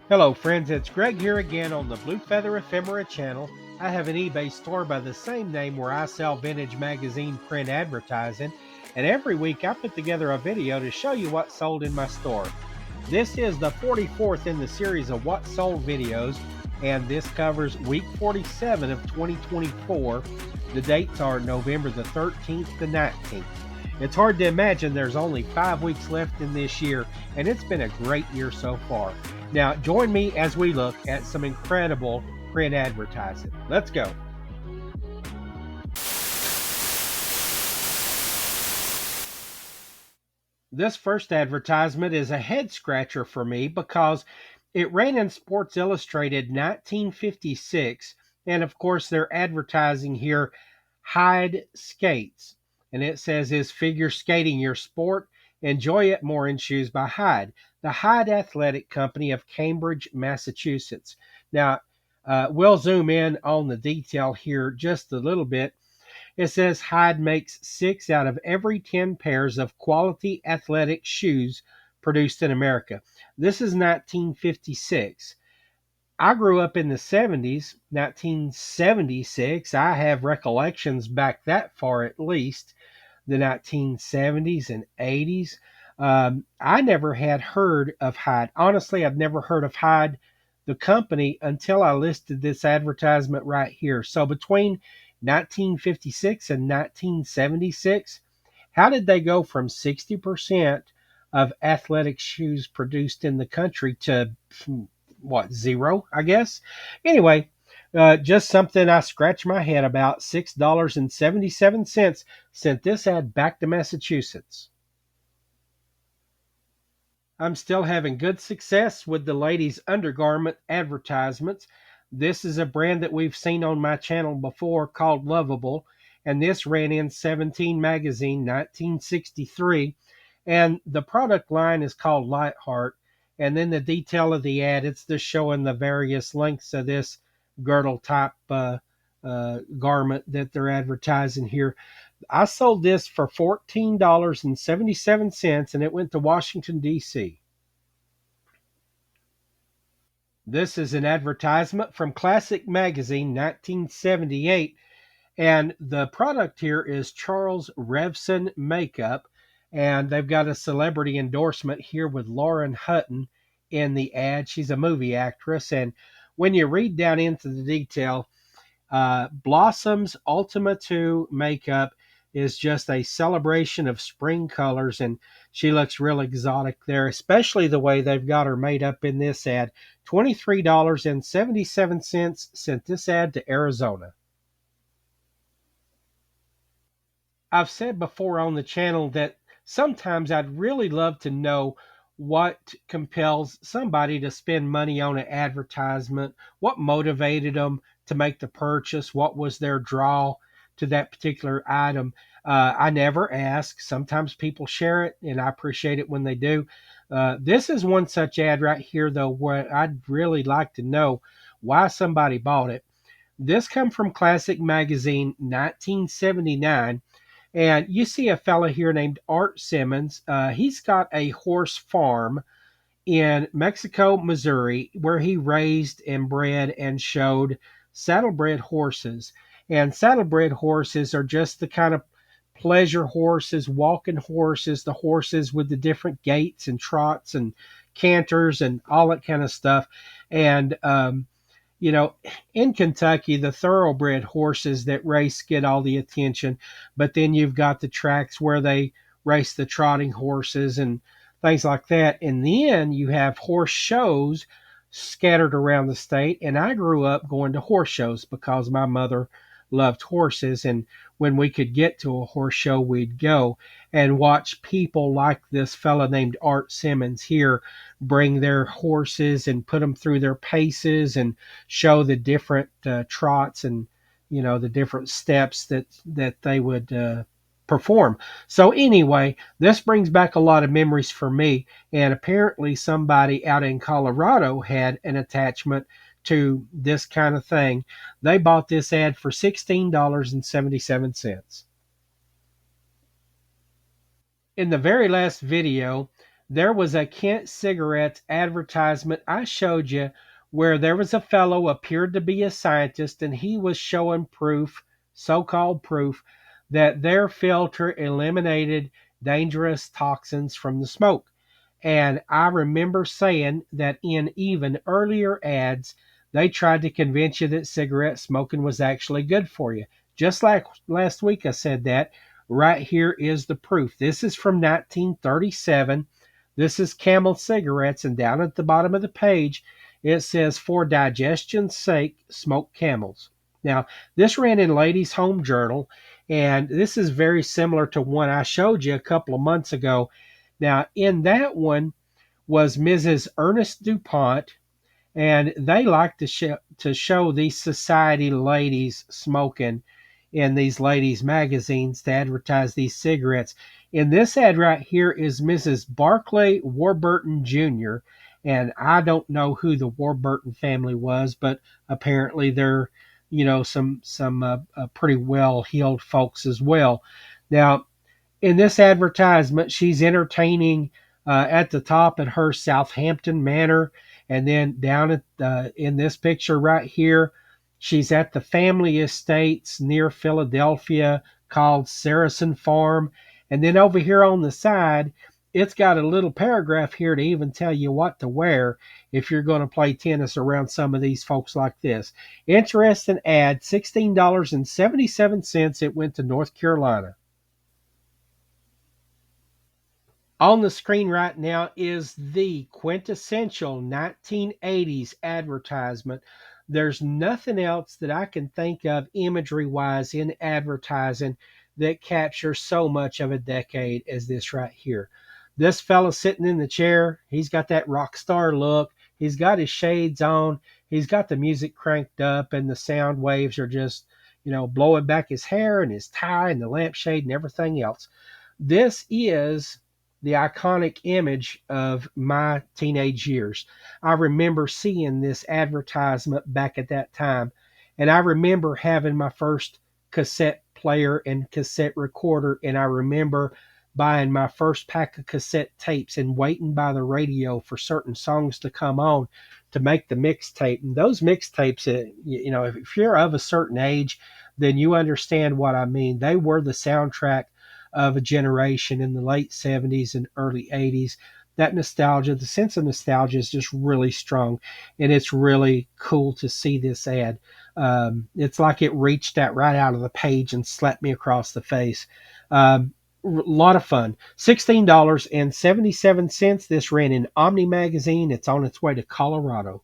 Hello friends, it's Greg here again on the Blue Feather Ephemera channel. I have an eBay store by the same name where I sell vintage magazine print advertising, and every week I put together a video to show you what sold in my store. This is the 44th in the series of what sold videos, and this covers week 47 of 2024. The dates are November the 13th to 19th. It's hard to imagine there's only 5 weeks left in this year, and it's been a great year so far. Now, join me as we look at some incredible print advertising. Let's go. This first advertisement is a head scratcher for me because it ran in Sports Illustrated 1956, and of course they're advertising here Hyde Skates, and it says, "Is figure skating your sport? Enjoy it more in shoes by Hyde, the Hyde Athletic Company of Cambridge, Massachusetts." Now, we'll zoom in on the detail here just a little bit. It says Hyde makes 6 out of every 10 pairs of quality athletic shoes produced in America. This is 1956. I grew up in the 70s, 1976. I have recollections back that far at least, the 1970s and 80s. I never had heard of Hyde. Honestly, I've never heard of Hyde, the company, until I listed this advertisement right here. So between 1956 and 1976, how did they go from 60% of athletic shoes produced in the country to what, zero, I guess? Anyway, just something I scratch my head about. $6.77 sent this ad back to Massachusetts. I'm still having good success with the ladies' undergarment advertisements. This is a brand that we've seen on my channel before called Lovable, and this ran in 17 magazine 1963, and the product line is called Lightheart. And then the detail of the ad, it's just showing the various lengths of this girdle type garment that they're advertising here. I sold this for $14.77, and it went to Washington, D.C. This is an advertisement from Classic Magazine 1978, and the product here is Charles Revson Makeup, and they've got a celebrity endorsement here with Lauren Hutton in the ad. She's a movie actress, and when you read down into the detail, Blossom's Ultima 2 makeup is just a celebration of spring colors, and she looks real exotic there, especially the way they've got her made up in this ad. $23.77 sent this ad to Arizona. I've said before on the channel that sometimes I'd really love to know what compels somebody to spend money on an advertisement, what motivated them to make the purchase, what was their draw to that particular item. I never ask. Sometimes people share it, and I appreciate it when they do. This is one such ad right here, though, where I'd really like to know why somebody bought it. This come from Classic Magazine 1979, and you see a fella here named Art Simmons. He's got a horse farm in Mexico, Missouri, where he raised and bred and showed saddlebred horses. And saddlebred horses are just the kind of pleasure horses, walking horses, the horses with the different gaits and trots and canters and all that kind of stuff. And you know, in Kentucky, the thoroughbred horses that race get all the attention, but then you've got the tracks where they race the trotting horses and things like that. And then you have horse shows scattered around the state. And I grew up going to horse shows because my mother loved horses. And when we could get to a horse show, we'd go and watch people like this fella named Art Simmons here bring their horses and put them through their paces and show the different trots and the different steps that they would perform. So anyway, this brings back a lot of memories for me, and apparently somebody out in Colorado had an attachment to this kind of thing. They bought this ad for $16.77. In the very last video, There was a Kent Cigarettes advertisement I showed you where there was a fellow appeared to be a scientist and he was showing proof, so-called proof, that their filter eliminated dangerous toxins from the smoke. And I remember saying that in even earlier ads, they tried to convince you that cigarette smoking was actually good for you. Just like last week, I said that. Right here is the proof. This is from 1937. This is Camel cigarettes, and down at the bottom of the page, it says, "For digestion's sake, smoke Camels." Now, this ran in Ladies' Home Journal, and this is very similar to one I showed you a couple of months ago. Now, in that one was Mrs. Ernest DuPont, and they like to show these society ladies smoking in these ladies magazines to advertise these cigarettes. In this ad right here is Mrs. Barclay Warburton Jr., and I don't know who the Warburton family was, but apparently they're some pretty well heeled folks as well. Now, in this advertisement, she's entertaining at the top at her Southampton Manor, and then down at in this picture right here, she's at the family estates near Philadelphia called Saracen Farm, and then over here on the side, it's got a little paragraph here to even tell you what to wear if you're going to play tennis around some of these folks like this. Interesting ad, $16.77. It went to North Carolina. On the screen right now is the quintessential 1980s advertisement. There's nothing else that I can think of imagery wise in advertising that captures so much of a decade as this right here. This fella sitting in the chair, he's got that rock star look. He's got his shades on. He's got the music cranked up, and the sound waves are just, blowing back his hair and his tie and the lampshade and everything else. This is the iconic image of my teenage years. I remember seeing this advertisement back at that time, and I remember having my first cassette player and cassette recorder, and I remember buying my first pack of cassette tapes and waiting by the radio for certain songs to come on to make the mixtape. And those mixtapes, if you're of a certain age, then you understand what I mean. They were the soundtrack of a generation in the late 70s and early 80s. That nostalgia, the sense of nostalgia is just really strong, and it's really cool to see this ad. It's like it reached that right out of the page and slapped me across the face. A lot of fun. $16.77. This ran in Omni Magazine. It's on its way to Colorado.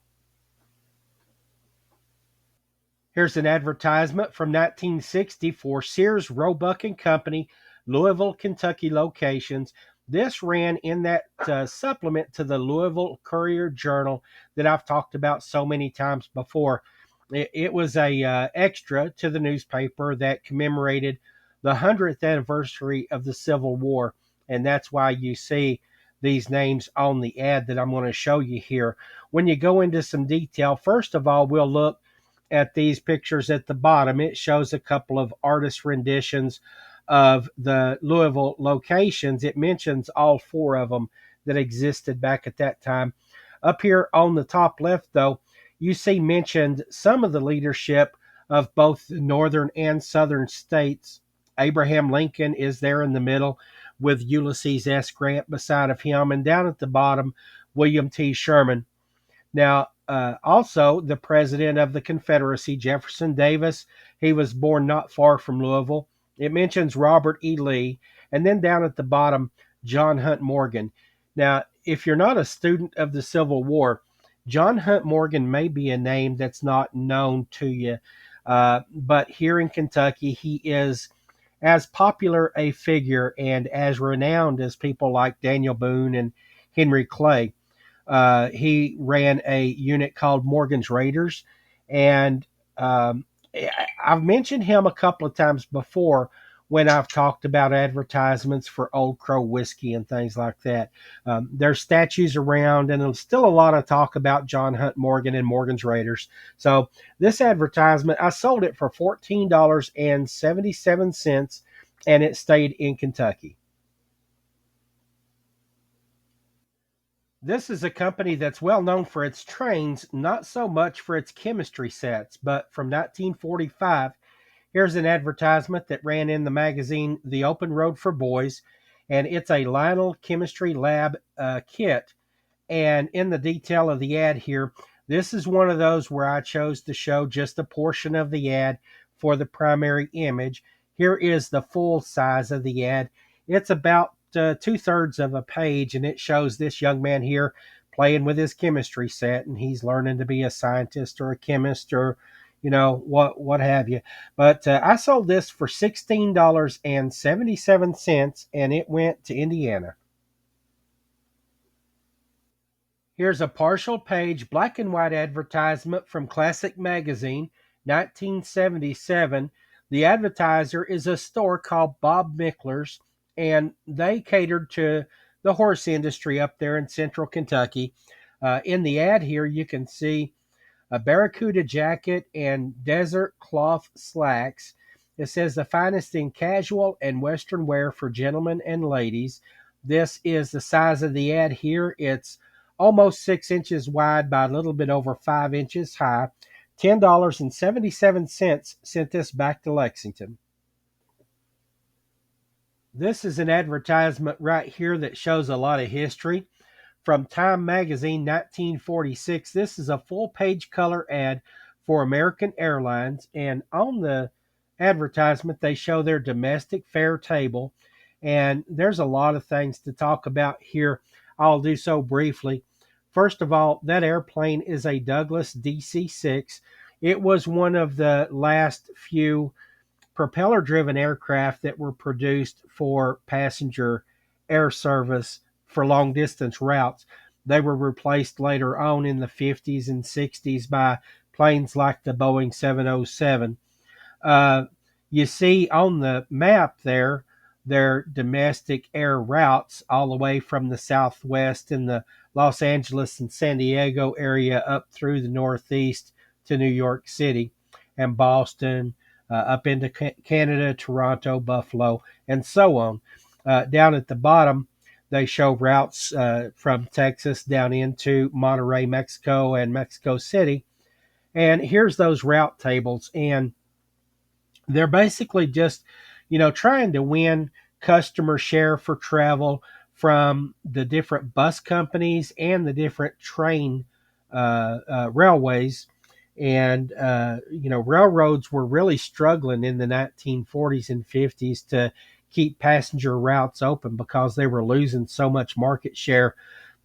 Here's an advertisement from 1960 for Sears, Roebuck and Company, Louisville, Kentucky locations. This ran in that supplement to the Louisville Courier Journal that I've talked about so many times before. It was a extra to the newspaper that commemorated the 100th anniversary of the Civil War, and that's why you see these names on the ad that I'm going to show you here. When you go into some detail, first of all, we'll look at these pictures at the bottom. It shows a couple of artist renditions of the Louisville locations. It mentions all four of them that existed back at that time. Up here on the top left, though, you see mentioned some of the leadership of both the northern and southern states. Abraham Lincoln is there in the middle with Ulysses S. Grant beside of him, and down at the bottom, William T. Sherman. Now, also the president of the Confederacy, Jefferson Davis, he was born not far from Louisville. It mentions Robert E. Lee, and then down at the bottom, John Hunt Morgan. Now, if you're not a student of the Civil War, John Hunt Morgan may be a name that's not known to you, but here in Kentucky, he is as popular a figure and as renowned as people like Daniel Boone and Henry Clay. He ran a unit called Morgan's Raiders, and I've mentioned him a couple of times before when I've talked about advertisements for Old Crow whiskey and things like that. There's statues around, and there's still a lot of talk about John Hunt Morgan and Morgan's Raiders. So this advertisement, I sold it for $14.77, and it stayed in Kentucky. This is a company that's well known for its trains, not so much for its chemistry sets, but from 1945, here's an advertisement that ran in the magazine The Open Road for Boys, and it's a Lionel Chemistry Lab kit. And in the detail of the ad here, this is one of those where I chose to show just a portion of the ad for the primary image. Here is the full size of the ad. It's about two-thirds of a page, and it shows this young man here playing with his chemistry set, and he's learning to be a scientist or a chemist or what have you. But I sold this for $16.77, and it went to Indiana. Here's a partial page black and white advertisement from Classic Magazine, 1977. The advertiser is a store called Bob Mickler's, and they catered to the horse industry up there in central Kentucky. In the ad here, you can see a barracuda jacket and desert cloth slacks. It says the finest in casual and western wear for gentlemen and ladies. This is the size of the ad here. It's almost 6 inches wide by a little bit over 5 inches high. $10.77 sent this back to Lexington. This is an advertisement right here that shows a lot of history. From Time Magazine, 1946. This is a full page color ad for American Airlines. And on the advertisement, they show their domestic fare table. And there's a lot of things to talk about here. I'll do so briefly. First of all, that airplane is a Douglas DC-6. It was one of the last few propeller driven aircraft that were produced for passenger air service for long distance routes. They were replaced later on in the 50s and 60s by planes like the Boeing 707. Uh, you see on the map there their domestic air routes all the way from the Southwest in the Los Angeles and San Diego area up through the Northeast to New York City and Boston, up into Canada, Toronto, Buffalo, and so on. Down at the bottom, they show routes from Texas down into Monterrey, Mexico, and Mexico City. And here's those route tables. And they're basically just, trying to win customer share for travel from the different bus companies and the different train railways. And, railroads were really struggling in the 1940s and 50s to keep passenger routes open because they were losing so much market share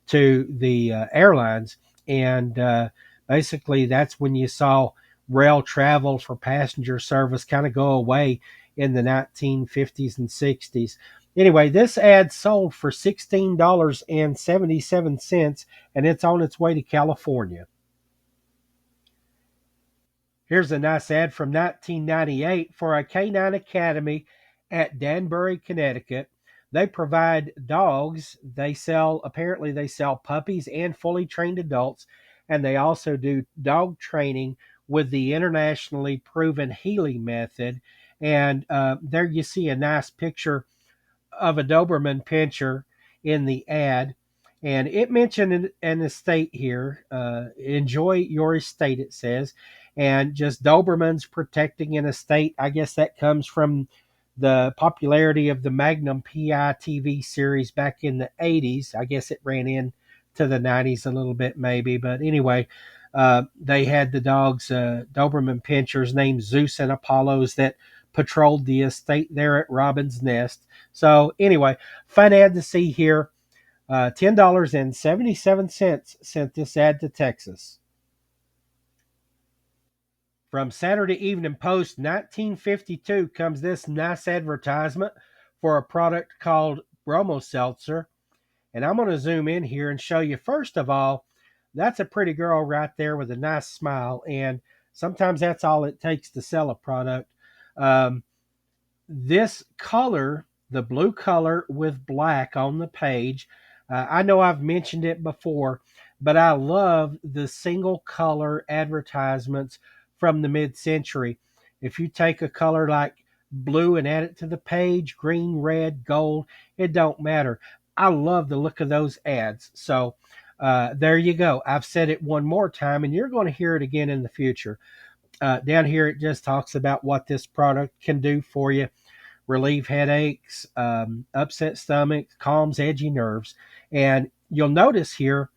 to the airlines. And basically, that's when you saw rail travel for passenger service kind of go away in the 1950s and 60s. Anyway, this ad sold for $16.77, and it's on its way to California. Here's a nice ad from 1998 for a canine academy at Danbury, Connecticut. They provide dogs. Apparently they sell puppies and fully trained adults, and they also do dog training with the internationally proven Healy method. And there you see a nice picture of a Doberman pinscher in the ad. And it mentioned an estate here. Enjoy your estate, it says. And just Dobermans protecting an estate. I guess that comes from the popularity of the Magnum PI TV series back in the 80s. I guess it ran in to the 90s a little bit, maybe. But anyway, they had the dogs, Doberman pinschers named Zeus and Apollos, that patrolled the estate there at Robin's Nest. So anyway, fun ad to see here. $10.77 sent this ad to Texas. From Saturday Evening Post 1952 comes this nice advertisement for a product called Bromo Seltzer. And I'm going to zoom in here and show you, first of all, that's a pretty girl right there with a nice smile. And sometimes that's all it takes to sell a product. This color, the blue color with black on the page, I know I've mentioned it before, but I love the single color advertisements from the mid-century. If you take a color like blue and add it to the page, green, red, gold, it don't matter. I love the look of those ads. So There you go. I've said it one more time, and you're going to hear it again in the future. Down here, it just talks about what this product can do for you: relieve headaches, upset stomach, calms edgy nerves. And you'll notice here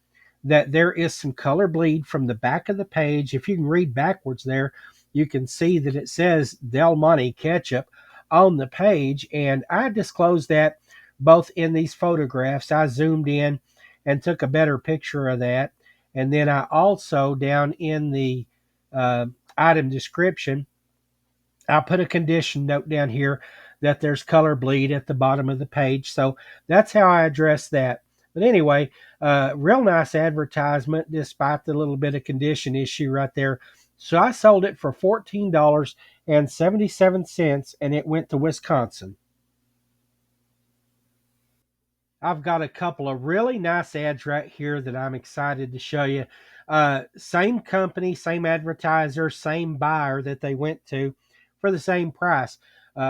that there is some color bleed from the back of the page. If you can read backwards there, you can see that it says Del Monte ketchup on the page. And I disclosed that both in these photographs. I zoomed in and took a better picture of that. And then I also, down in the uh, item description, I'll put a condition note down here that there's color bleed at the bottom of the page. So that's how I address that. But anyway, real nice advertisement despite the little bit of condition issue right there. So I sold it for $14.77 and it went to Wisconsin. I've got a couple of really nice ads right here that I'm excited to show you. Same company, same advertiser, same buyer that they went to for the same price.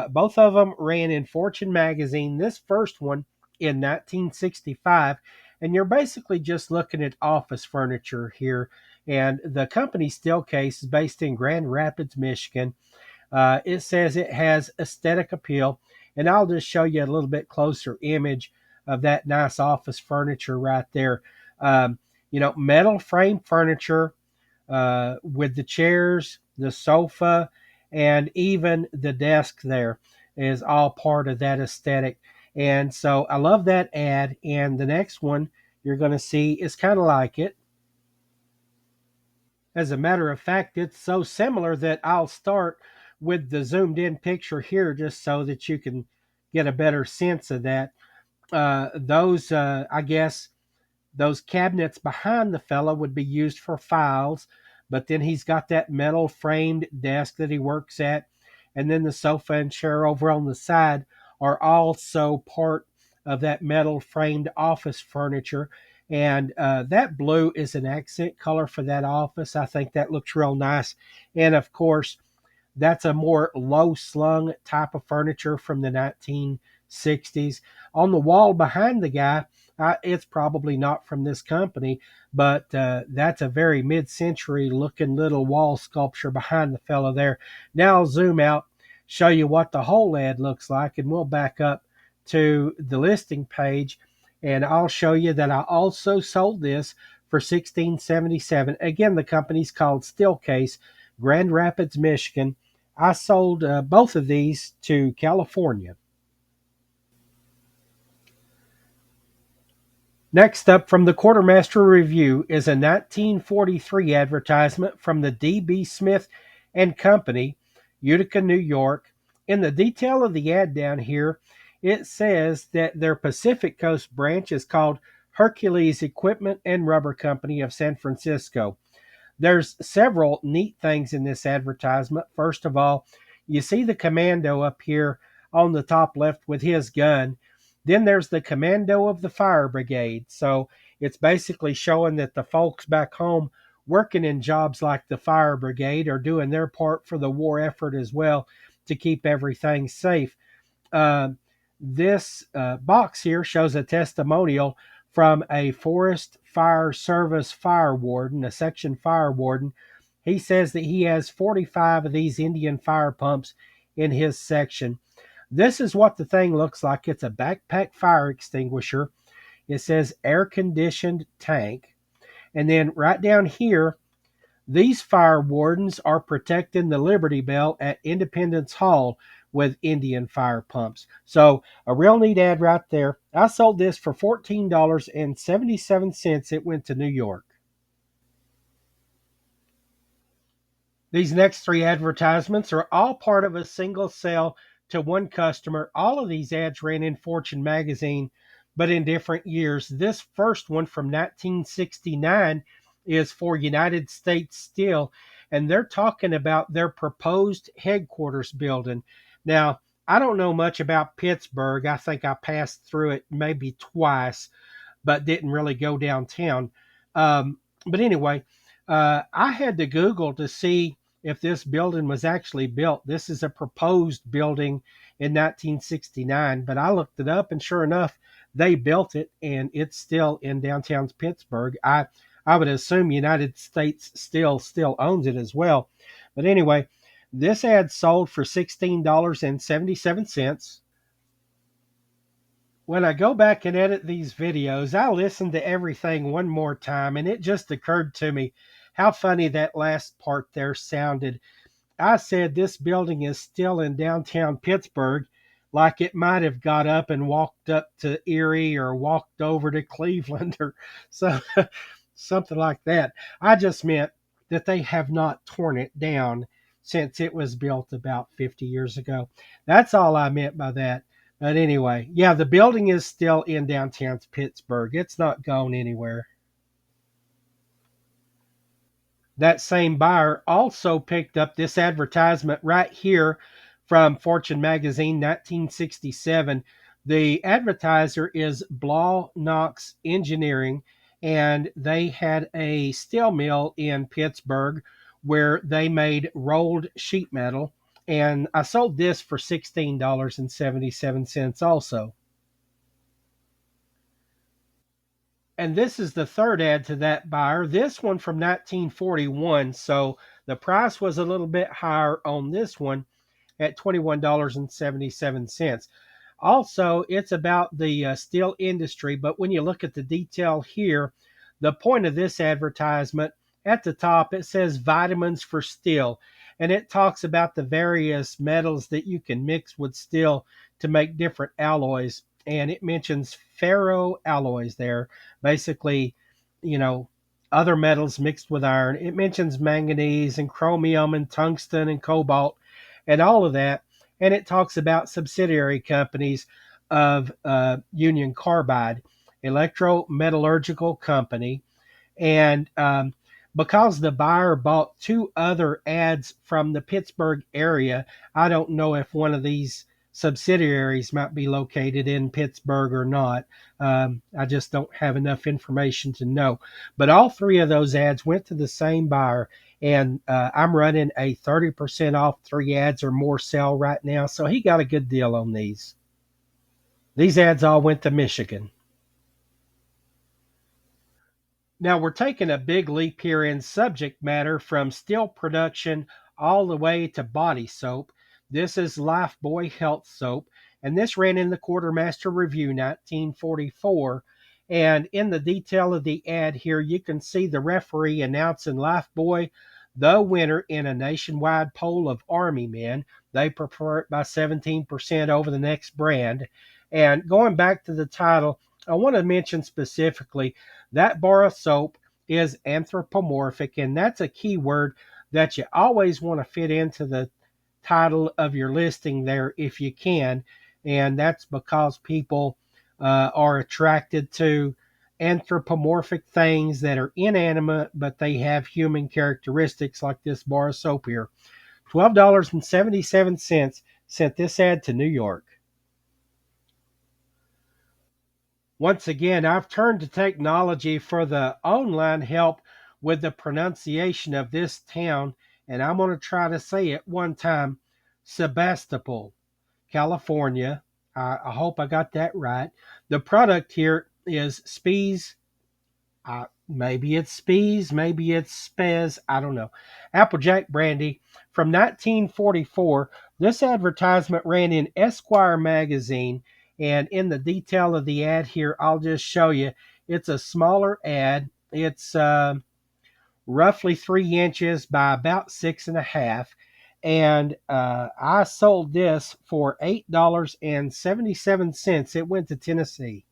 Both of them ran in Fortune magazine. This first one in 1965, and you're basically just looking at office furniture here. And the company Steelcase is based in Grand Rapids, Michigan. It says it has aesthetic appeal, and I'll just show you a little bit closer image of that nice office furniture right there. Um, Metal frame furniture with the chairs, the sofa, and even the desk there is all part of that aesthetic. And so I love that ad. And the next one you're going to see is kind of like it. As a matter of fact, it's so similar that I'll start with the zoomed in picture here just so that you can get a better sense of that. I guess, those cabinets behind the fella would be used for files, but then he's got that metal framed desk that he works at, and then the sofa and chair over on the side are also part of that metal framed office furniture. And that blue is an accent color for that office. I think that looks real nice. And of course, that's a more low slung type of furniture from the 1960s. On the wall behind the guy, it's probably not from this company, but that's a very mid century looking little wall sculpture behind the fellow there. Now I'll zoom out, show you what the whole ad looks like, and we'll back up to the listing page. And I'll show you that I also sold this for $16.77. Again, the company's called Steelcase, Grand Rapids, Michigan. I sold both of these to California. Next up from the Quartermaster Review is a 1943 advertisement from the D.B. Smith and Company, Utica, New York. In the detail of the ad down here, it says that their Pacific Coast branch is called Hercules Equipment and Rubber Company of San Francisco. There's several neat things in this advertisement. First of all, you see the commando up here on the top left with his gun. Then there's the commando of the fire brigade. So it's basically showing that the folks back home working in jobs like the fire brigade are doing their part for the war effort as well to keep everything safe. Uh, this box here shows a testimonial from a Forest Fire Service fire warden, a section fire warden. He says that he has 45 of these Indian fire pumps in his section. This is what the thing looks like. It's a backpack fire extinguisher. It says air conditioned tank. And then right down here, these fire wardens are protecting the Liberty Bell at Independence Hall with Indian fire pumps. So a real neat ad right there. I sold this for $14.77. It went to New York. These next three advertisements are all part of a single sale to one customer. All of these ads ran in Fortune magazine, but in different years. This first one from 1969 is for United States Steel, and they're talking about their proposed headquarters building. Now, I don't know much about Pittsburgh. I think I passed through it maybe twice, but didn't really go downtown. But anyway, I had to Google to see if this building was actually built. This is a proposed building in 1969, but I looked it up, and sure enough, They built it, and it's still in downtown Pittsburgh. I would assume United States still owns it as well. But anyway, this ad sold for $16.77. When I go back and edit these videos, I listen to everything one more time, and it just occurred to me how funny that last part there sounded. I said this building is still in downtown Pittsburgh, like it might have got up and walked up to Erie or walked over to Cleveland or so, something like that. I just meant that they have not torn it down since it was built about 50 years ago. That's all I meant by that. But anyway, yeah, the building is still in downtown Pittsburgh. It's not gone anywhere. That same buyer also picked up this advertisement right here from Fortune magazine, 1967. The advertiser is Blau Knox Engineering, and they had a steel mill in Pittsburgh where they made rolled sheet metal. And I sold this for $16.77 also. And this is the third ad to that buyer. This one from 1941. So the price was a little bit higher on this one at $21.77. Also, it's about the steel industry, but when you look at the detail here, the point of this advertisement at the top, it says vitamins for steel, and it talks about the various metals that you can mix with steel to make different alloys, and it mentions ferro alloys there, basically, you know, other metals mixed with iron. It mentions manganese and chromium and tungsten and cobalt and all of that, and it talks about subsidiary companies of Union Carbide, electrometallurgical company, and because the buyer bought two other ads from the Pittsburgh area, I don't know if one of these subsidiaries might be located in Pittsburgh or not. I just don't have enough information to know. But all three of those ads went to the same buyer, and I'm running a 30% off 3 ads or more sale right now. So he got a good deal on these. These ads all went to Michigan. Now we're taking a big leap here in subject matter from steel production all the way to body soap. This is Lifebuoy Health Soap, and this ran in the Quartermaster Review 1944. And in the detail of the ad here, you can see the referee announcing Lifebuoy the winner in a nationwide poll of Army men. They prefer it by 17% over the next brand. And going back to the title, I want to mention specifically that bar of soap is anthropomorphic, and that's a key word that you always want to fit into the title of your listing there if you can. And that's because people are attracted to anthropomorphic things that are inanimate, but they have human characteristics, like this bar of soap here. $12.77 sent this ad to New York. Once again, I've turned to technology for the online help with the pronunciation of this town, and I'm going to try to say it one time. Sebastopol, California. I hope I got that right. The product here is Spees. Maybe it's Spees, maybe it's Spez, I don't know. Applejack brandy from 1944. This advertisement ran in Esquire magazine, and in the detail of the ad here, I'll just show you. It's a smaller ad. It's roughly 3 inches by about 6.5. And I sold this for $8.77. It went to Tennessee.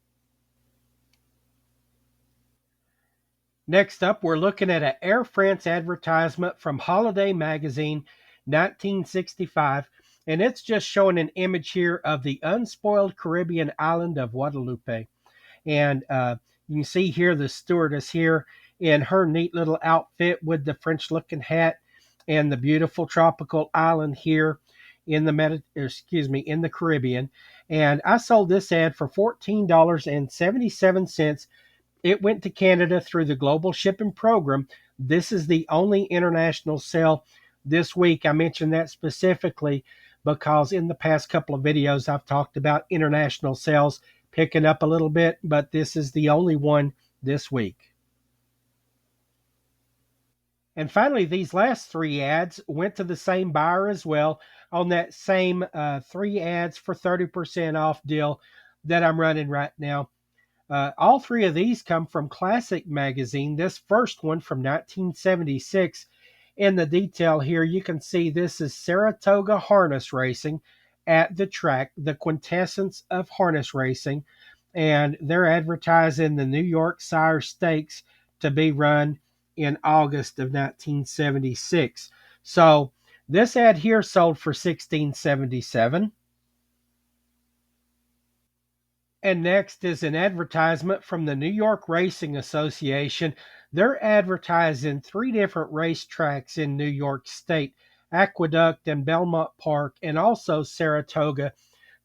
Next up, we're looking at an Air France advertisement from Holiday Magazine, 1965, and it's just showing an image here of the unspoiled Caribbean island of Guadeloupe. And you can see here the stewardess here in her neat little outfit with the French-looking hat and the beautiful tropical island here in the Caribbean. And I sold this ad for $14.77. It went to Canada through the Global Shipping Program. This is the only international sale this week. I mentioned that specifically because in the past couple of videos I've talked about international sales picking up a little bit, but this is the only one this week. And finally, these last 3 ads went to the same buyer as well on that same 3 ads for 30% off deal that I'm running right now. All 3 of these come from Classic Magazine. This first one from 1976. In the detail here, you can see this is Saratoga Harness Racing at the track, the quintessence of harness racing. And they're advertising the New York Sire Stakes to be run in August of 1976. So this ad here sold for $16.77. And next is an advertisement from the New York Racing Association. They're advertising 3 different racetracks in New York State, Aqueduct and Belmont Park, and also Saratoga.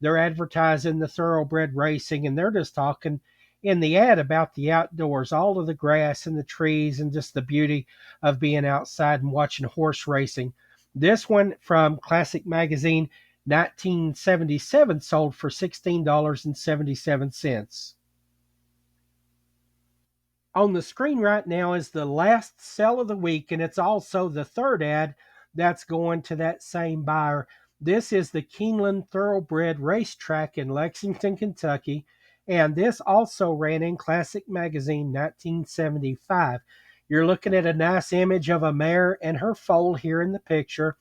They're advertising the thoroughbred racing, and they're just talking in the ad about the outdoors, all of the grass and the trees, and just the beauty of being outside and watching horse racing. This one from Classic Magazine 1977 sold for $16.77. On the screen right now is the last sell of the week, and it's also the 3rd ad that's going to that same buyer. This is the Keeneland Thoroughbred Racetrack in Lexington, Kentucky, and this also ran in Classic Magazine 1975. You're looking at a nice image of a mare and her foal here in the picture.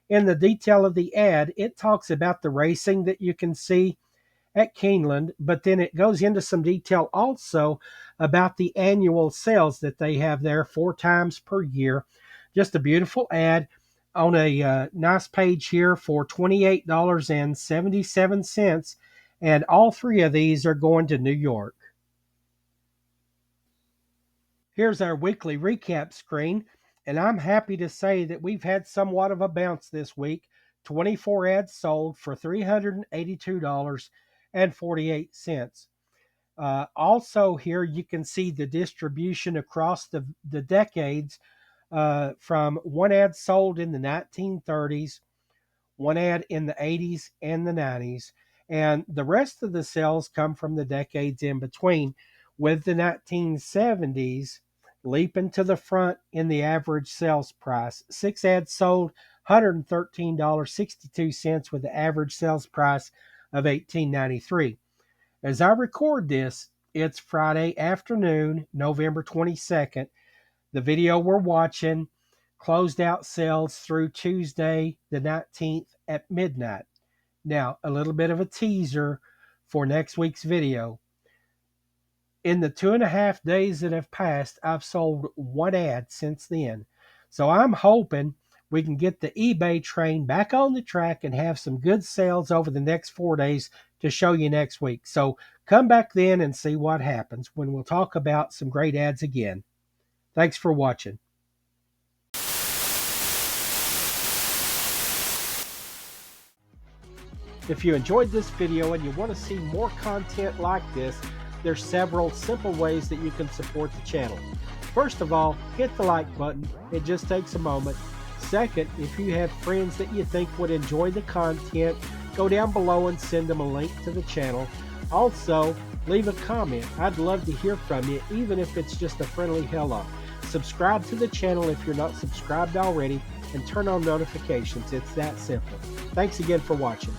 In the detail of the ad, it talks about the racing that you can see at Keeneland, but then it goes into some detail also about the annual sales that they have there 4 times per year. Just a beautiful ad on a nice page here for $28.77, and all 3 of these are going to New York. Here's our weekly recap screen, and I'm happy to say that we've had somewhat of a bounce this week. 24 ads sold for $382.48. Also here you can see the distribution across the decades, from 1 ad sold in the 1930s, 1 ad in the 80s and the 90s, and the rest of the sales come from the decades in between, with the 1970s leaping to the front in the average sales price. 6 ads sold, $113.62 with the average sales price of $18.93. As I record this, it's Friday afternoon, November 22nd. The video we're watching closed out sales through Tuesday the 19th at midnight. Now, a little bit of a teaser for next week's video. In the 2.5 days that have passed, I've sold 1 ad since then. So I'm hoping we can get the eBay train back on the track and have some good sales over the next 4 days to show you next week. So come back then and see what happens when we'll talk about some great ads again. Thanks for watching. If you enjoyed this video and you want to see more content like this, there's several simple ways that you can support the channel. First of all, hit the like button. It just takes a moment. Second, if you have friends that you think would enjoy the content, go down below and send them a link to the channel. Also, leave a comment. I'd love to hear from you, even if it's just a friendly hello. Subscribe to the channel if you're not subscribed already, and turn on notifications. It's that simple. Thanks again for watching.